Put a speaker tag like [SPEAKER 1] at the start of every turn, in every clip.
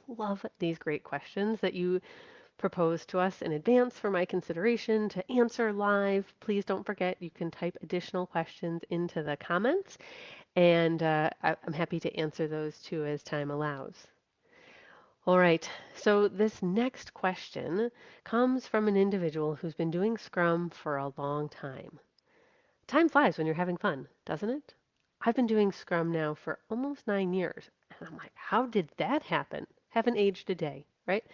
[SPEAKER 1] love these great questions that you propose to us in advance for my consideration to answer live. Please don't forget you can type additional questions into the comments, and I'm happy to answer those too as time allows. All right, so this next question comes from an individual who's been doing Scrum for a long time. Time flies when you're having fun, doesn't it? I've been doing Scrum now for almost 9 years. And I'm like, how did that happen? Haven't aged a day, right?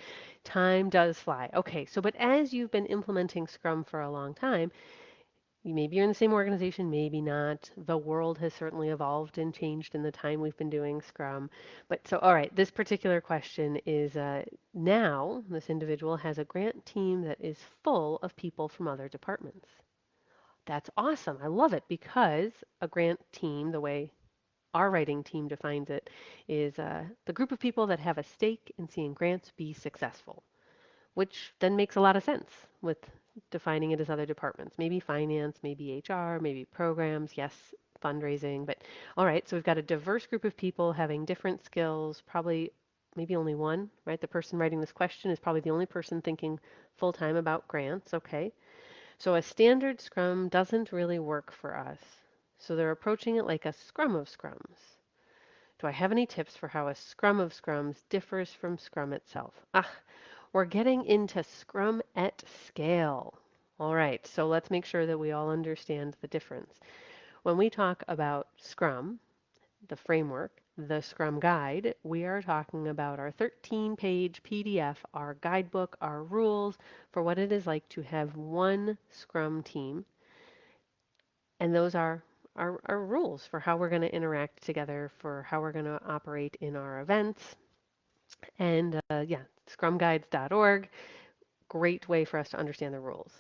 [SPEAKER 1] Time does fly. Okay, so but as you've been implementing Scrum for a long time, maybe you're in the same organization, maybe not. The world has certainly evolved and changed in the time we've been doing Scrum. But so, all right, this particular question is now this individual has a grant team that is full of people from other departments. That's awesome. I love it because a grant team, the way our writing team defines it, is the group of people that have a stake in seeing grants be successful, which then makes a lot of sense with defining it as other departments. Maybe finance, maybe HR, maybe programs, yes, fundraising. But all right, so we've got a diverse group of people having different skills, probably maybe only one, right? The person writing this question is probably the only person thinking full time about grants. Okay. So a standard scrum doesn't really work for us. So they're approaching it like a scrum of scrums. Do I have any tips for how a scrum of scrums differs from scrum itself? We're getting into scrum at scale. All right, so let's make sure that we all understand the difference. When we talk about scrum, the framework, the Scrum Guide, we are talking about our 13-page PDF, our guidebook, our rules for what it is like to have one Scrum team. And those are our rules for how we're going to interact together, for how we're going to operate in our events. And yeah, scrumguides.org, great way for us to understand the rules.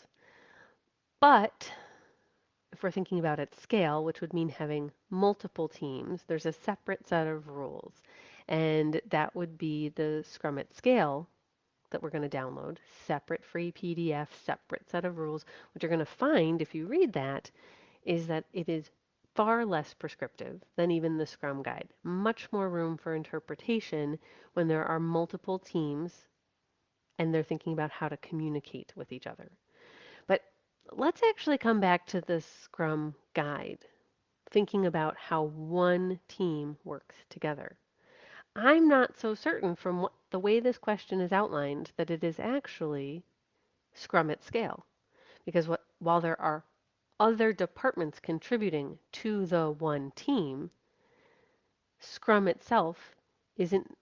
[SPEAKER 1] But if we're thinking about at scale, which would mean having multiple teams, there's a separate set of rules. And that would be the Scrum at Scale that we're going to download, separate free PDF, separate set of rules. What you're going to find if you read that is that it is far less prescriptive than even the Scrum Guide. Much more room for interpretation when there are multiple teams and they're thinking about how to communicate with each other. But let's actually come back to the Scrum Guide, thinking about how one team works together. I'm not so certain from the way this question is outlined that it is actually Scrum at scale. Because while there are other departments contributing to the one team, Scrum itself isn't,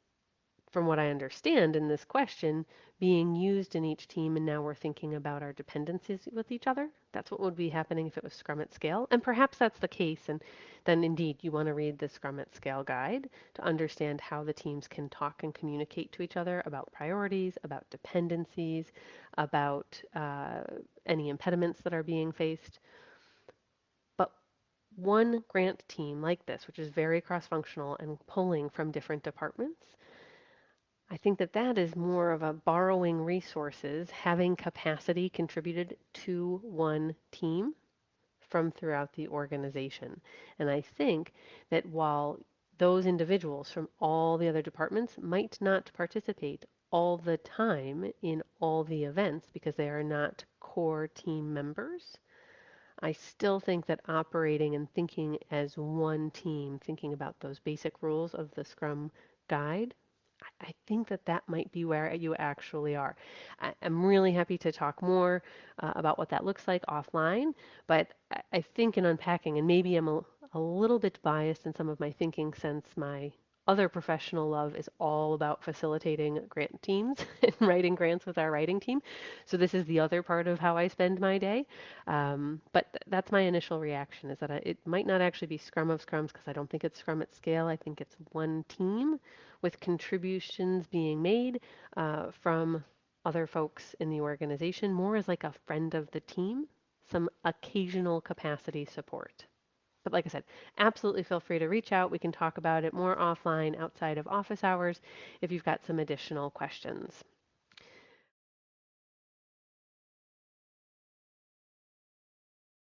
[SPEAKER 1] from what I understand in this question, being used in each team, and now we're thinking about our dependencies with each other. That's what would be happening if it was Scrum at scale. And perhaps that's the case, and then indeed you want to read the Scrum at Scale guide to understand how the teams can talk and communicate to each other about priorities, about dependencies, about any impediments that are being faced. But one grant team like this, which is very cross-functional and pulling from different departments, I think that that is more of a borrowing resources, having capacity contributed to one team from throughout the organization. And I think that while those individuals from all the other departments might not participate all the time in all the events because they are not core team members, I still think that operating and thinking as one team, thinking about those basic rules of the Scrum guide, I think that that might be where you actually are. I'm really happy to talk more about what that looks like offline, but I think in unpacking, and maybe I'm a little bit biased in some of my thinking since my other professional love is all about facilitating grant teams and writing grants with our writing team. So this is the other part of how I spend my day. But that's my initial reaction is that it might not actually be Scrum of Scrums because I don't think it's Scrum at scale. I think it's one team with contributions being made from other folks in the organization, more as like a friend of the team, some occasional capacity support. But like I said, absolutely feel free to reach out. We can talk about it more offline outside of office hours if you've got some additional questions.